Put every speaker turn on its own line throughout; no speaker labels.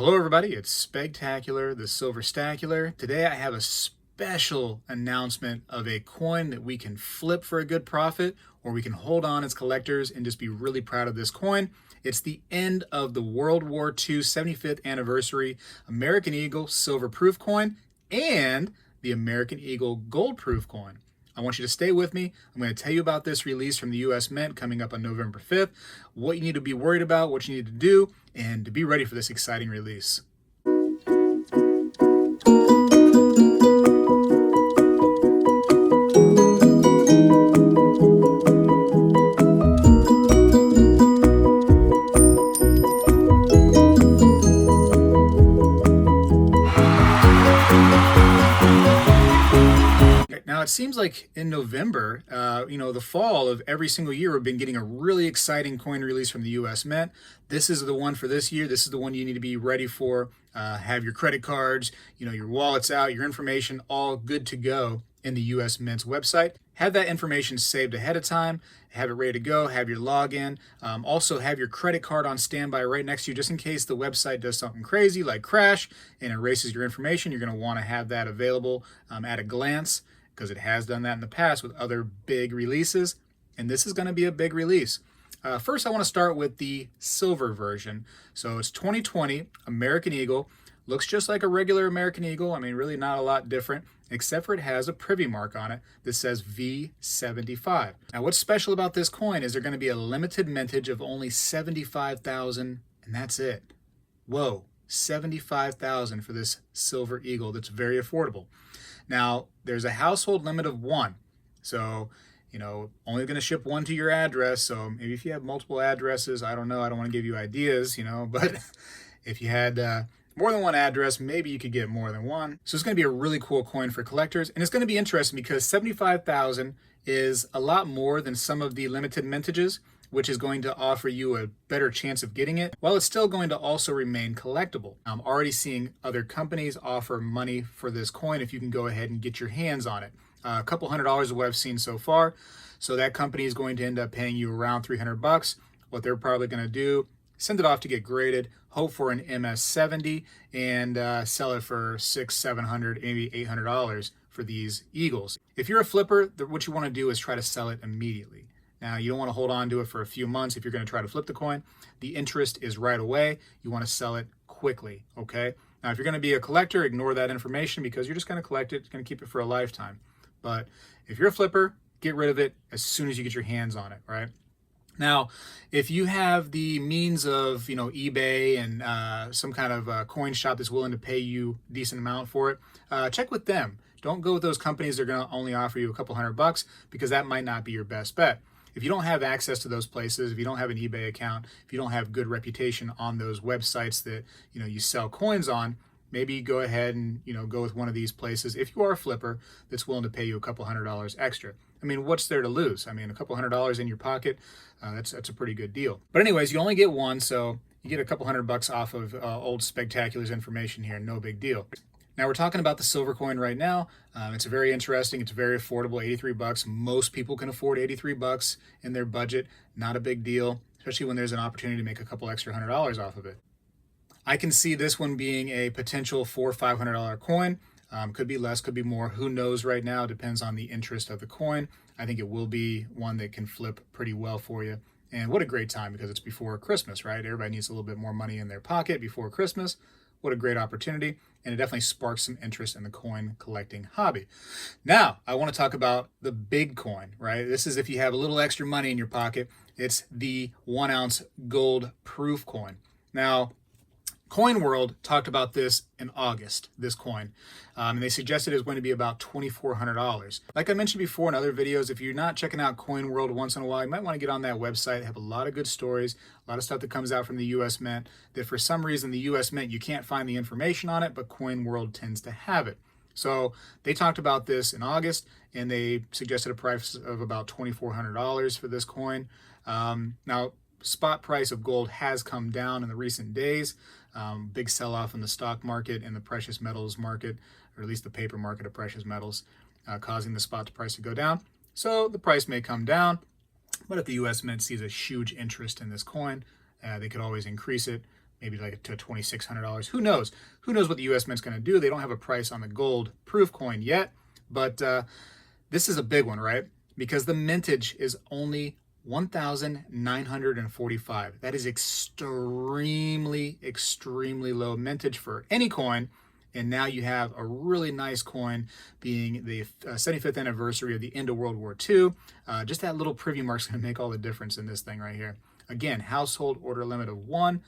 Well, hello everybody, it's Spegtacular, the Silverstacular. Today I have a special announcement of a coin that we can flip for a good profit, or we can hold on as collectors and just be really proud of this coin. It's the end of the World War II 75th anniversary American Eagle silver proof coin and the American Eagle gold proof coin. I want you to stay with me. I'm going to tell you about this release from the US Mint coming up on November 5th, what you need to be worried about, what you need to do, and to be ready for this exciting release. Now, it seems like in November, the fall of every single year, we've been getting a really exciting coin release from the US Mint. This is the one for this year. This is the one you need to be ready for. Have your credit cards, your wallets out, your information all good to go in the US Mint's website. Have that information saved ahead of time. Have it ready to go. Have your login. Also, have your credit card on standby right next to you, just in case the website does something crazy like crash and erases your information. You're going to want to have that available at a glance, because it has done that in the past with other big releases, and this is going to be a big release. First, I want to start with the silver version. So it's 2020 American Eagle. Looks just like a regular American Eagle. I mean, really not a lot different, except for it has a privy mark on it that says V75. Now, what's special about this coin is they're going to be a limited mintage of only 75,000, and that's it. Whoa, 75,000 for this silver eagle. That's very affordable. Now, there's a household limit of one. So, only going to ship one to your address. So maybe if you have multiple addresses, I don't know. I don't want to give you ideas, but if you had more than one address, maybe you could get more than one. So it's going to be a really cool coin for collectors. And it's going to be interesting because 75,000 is a lot more than some of the limited mintages, which is going to offer you a better chance of getting it, while it's still going to also remain collectible. I'm already seeing other companies offer money for this coin if you can go ahead and get your hands on it. A couple $100 is what I've seen so far. So that company is going to end up paying you around $300. What they're probably going to do, send it off to get graded, hope for an MS70, and sell it for $600, $700, maybe $800 for these eagles. If you're a flipper, what you want to do is try to sell it immediately. Now, you don't want to hold on to it for a few months if you're going to try to flip the coin. The interest is right away. You want to sell it quickly, okay? Now, if you're going to be a collector, ignore that information because you're just going to collect it. It's going to keep it for a lifetime. But if you're a flipper, get rid of it as soon as you get your hands on it, right? Now, if you have the means of, eBay and some kind of coin shop that's willing to pay you a decent amount for it, check with them. Don't go with those companies that are going to only offer you a couple $100 because that might not be your best bet. If you don't have access to those places, if you don't have an eBay account, if you don't have good reputation on those websites that you sell coins on, maybe go ahead and go with one of these places if you are a flipper that's willing to pay you a couple $100 extra. I mean, what's there to lose? I mean, a couple $100 in your pocket, that's a pretty good deal. But anyways, you only get one, so you get a couple $100 off of old Spegtacular's information here. No big deal. Now, we're talking about the silver coin right now. It's very interesting. It's very affordable, $83. Most people can afford $83 in their budget. Not a big deal, especially when there's an opportunity to make a couple extra $100 off of it. I can see this one being a potential $400 or $500 coin. Could be less, could be more. Who knows right now? Depends on the interest of the coin. I think it will be one that can flip pretty well for you. And what a great time, because it's before Christmas, right? Everybody needs a little bit more money in their pocket before Christmas. What a great opportunity, and it definitely sparks some interest in the coin collecting hobby. Now, I want to talk about the big coin, right? This is if you have a little extra money in your pocket. It's the 1 ounce gold proof coin. Now, Coin World talked about this in August, this coin, and they suggested it was going to be about $2,400. Like I mentioned before in other videos, if you're not checking out Coin World once in a while, you might want to get on that website. They have a lot of good stories, a lot of stuff that comes out from the US Mint that for some reason the US Mint, you can't find the information on it, but Coin World tends to have it. So they talked about this in August, and they suggested a price of about $2,400 for this coin. Now, spot price of gold has come down in the recent days. Big sell-off in the stock market and the precious metals market, or at least the paper market of precious metals, causing the spot price to go down. So the price may come down, but if the US Mint sees a huge interest in this coin, they could always increase it. maybe like to $2,600. Who knows? Who knows what the US Mint's going to do? They don't have a price on the gold proof coin yet, but this is a big one, right? Because the mintage is only 1,945. That is extremely, extremely low mintage for any coin. And now you have a really nice coin, being the 75th anniversary of the end of World War II. Just that little privy mark is going to make all the difference in this thing right here. Again, household order limit of 1.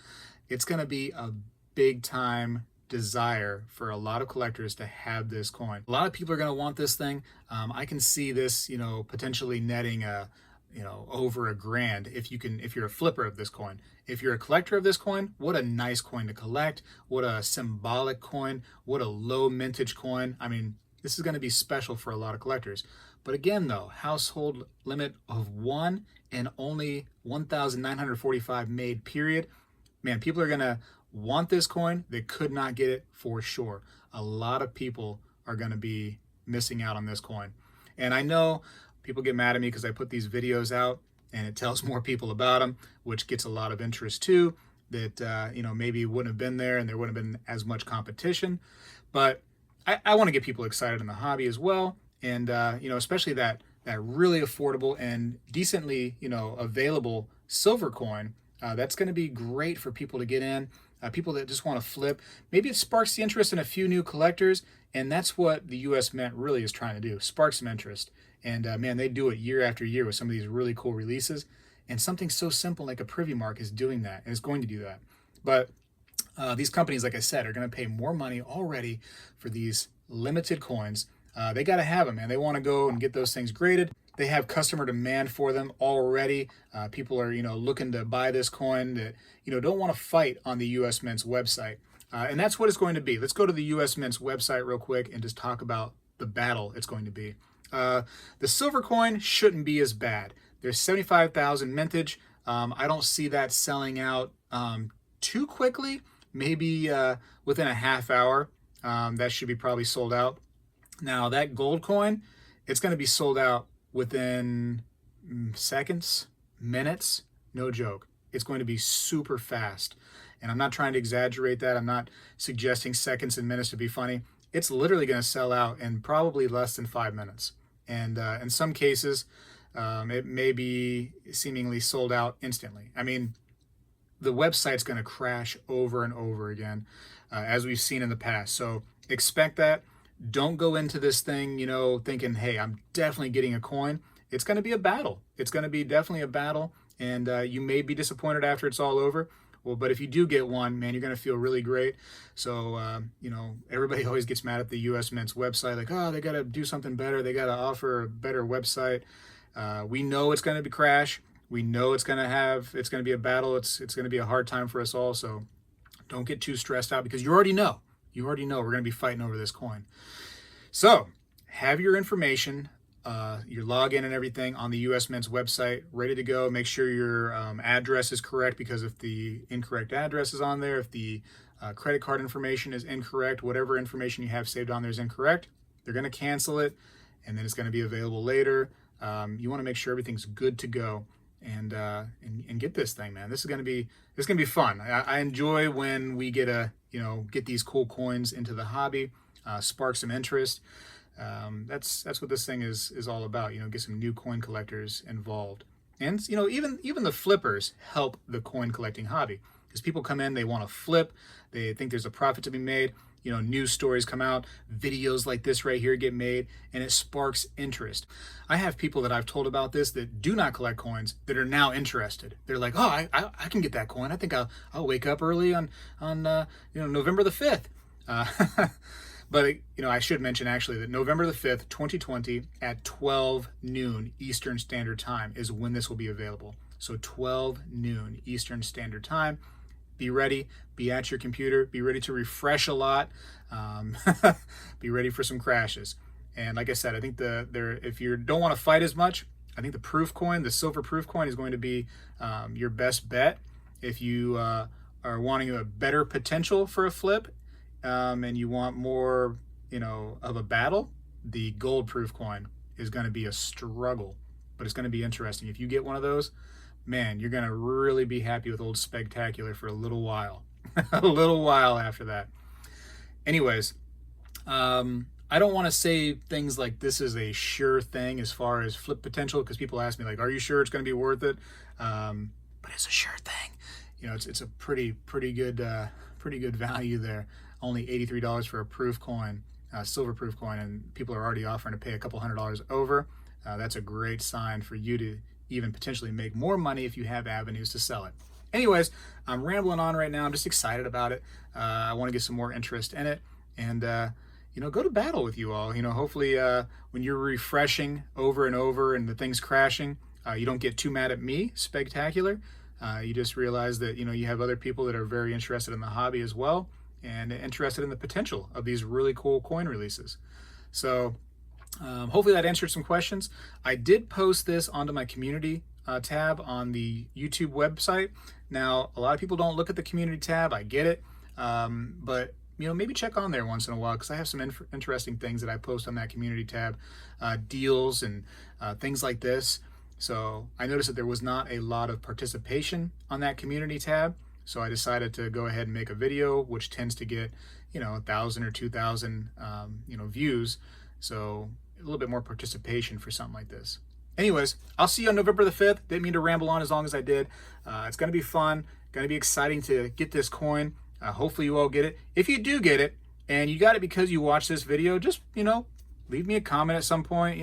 It's going to be a big time desire for a lot of collectors to have this coin. A lot of people are going to want this thing. I can see this, potentially netting over $1,000 if you're a flipper of this coin. If you're a collector of this coin, what a nice coin to collect. What a symbolic coin. What a low mintage coin. I mean, this is going to be special for a lot of collectors. But again, though, household limit of 1 and only 1,945 made, period. Man, people are going to want this coin. They could not get it for sure. A lot of people are going to be missing out on this coin. And I know people get mad at me because I put these videos out and it tells more people about them, which gets a lot of interest too, that, maybe wouldn't have been there and there wouldn't have been as much competition. But I want to get people excited in the hobby as well. And, especially that really affordable and decently, available silver coin. That's going to be great for people to get in, people that just want to flip. Maybe it sparks the interest in a few new collectors, and that's what the US Mint really is trying to do, spark some interest. And man, they do it year after year with some of these really cool releases. And something so simple like a privy mark is doing that, and it's going to do that. But these companies, like I said, are going to pay more money already for these limited coins. They got to have them, man. They want to go and get those things graded. They have customer demand for them already. People are, looking to buy this coin that, don't want to fight on the US Mint's website. And that's what it's going to be. Let's go to the US Mint's website real quick and just talk about the battle it's going to be. The silver coin shouldn't be as bad. There's 75,000 mintage. I don't see that selling out too quickly. Maybe within a half hour, that should be probably sold out. Now that gold coin, it's going to be sold out within seconds, minutes, no joke. It's going to be super fast. And I'm not trying to exaggerate that. I'm not suggesting seconds and minutes to be funny. It's literally going to sell out in probably less than 5 minutes. And in some cases, it may be seemingly sold out instantly. I mean, the website's going to crash over and over again, as we've seen in the past. So expect that. Don't go into this thing, thinking, hey, I'm definitely getting a coin. It's going to be a battle. It's going to be definitely a battle. And you may be disappointed after it's all over. Well, but if you do get one, man, you're going to feel really great. So, everybody always gets mad at the US Mint's website, like, oh, they got to do something better. They got to offer a better website. We know it's going to be crash. We know it's going to be a battle. It's going to be a hard time for us all. So don't get too stressed out, because you already know we're going to be fighting over this coin. So have your information, your login and everything on the US Mint's website ready to go. Make sure your address is correct, because if the incorrect address is on there, if the credit card information is incorrect, whatever information you have saved on there is incorrect, they're going to cancel it, and then it's going to be available later. You want to make sure everything's good to go, and get this thing, man. This is going to be fun. I enjoy when we get these cool coins into the hobby, spark some interest. That's what this thing is all about. Get some new coin collectors involved, and even the flippers help the coin collecting hobby, because people come in, they want to flip, they think there's a profit to be made. News stories come out, videos like this right here get made, and it sparks interest. I have people that I've told about this that do not collect coins that are now interested. They're like, oh, I can get that coin. I think I'll wake up early on November the 5th. But, I should mention actually that November the 5th, 2020 at 12 noon Eastern Standard Time is when this will be available. So 12 noon Eastern Standard Time. Be ready, be at your computer, be ready to refresh a lot, be ready for some crashes. And like I said, I think if you don't want to fight as much, I think the proof coin, the silver proof coin, is going to be your best bet. If you are wanting a better potential for a flip, and you want more, of a battle, the gold proof coin is going to be a struggle, but it's going to be interesting. If you get one of those, man, you're going to really be happy with old Spegtacular for a little while. a little while after that. Anyways, I don't want to say things like this is a sure thing as far as flip potential, because people ask me like, "Are you sure it's going to be worth it?" But it's a sure thing. You know, it's a pretty good value there. Only $83 for a proof coin, silver proof coin, and people are already offering to pay a couple $100 over. That's a great sign for you to even potentially make more money if you have avenues to sell it. Anyways, I'm rambling on right now. I'm just excited about it. I want to get some more interest in it, and go to battle with you all. Hopefully when you're refreshing over and over and the thing's crashing, you don't get too mad at me, Spegtacular. You just realize that you have other people that are very interested in the hobby as well, and interested in the potential of these really cool coin releases. So hopefully that answered some questions. I did post this onto my community tab on the YouTube website. Now, a lot of people don't look at the community tab. I get it. But maybe check on there once in a while, because I have some interesting things that I post on that community tab, deals and things like this. So I noticed that there was not a lot of participation on that community tab. So I decided to go ahead and make a video, which tends to get, 1,000 or 2,000, views. So a little bit more participation for something like this. Anyways, I'll see you on November the 5th. Didn't mean to ramble on as long as I did. It's going to be fun. Going to be exciting to get this coin. Hopefully you all get it. If you do get it, and you got it because you watched this video, just, leave me a comment at some point,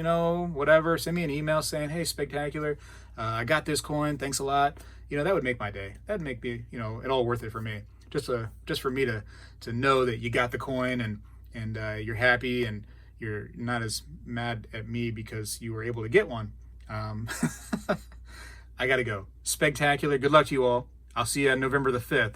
whatever. Send me an email saying, "Hey, Spegtacular, I got this coin. Thanks a lot." That would make my day. That'd make me, it all worth it for me. Just for me to know that you got the coin and you're happy and you're not as mad at me because you were able to get one. I got to go. Spegtacular. Good luck to you all. I'll see you on November the 5th.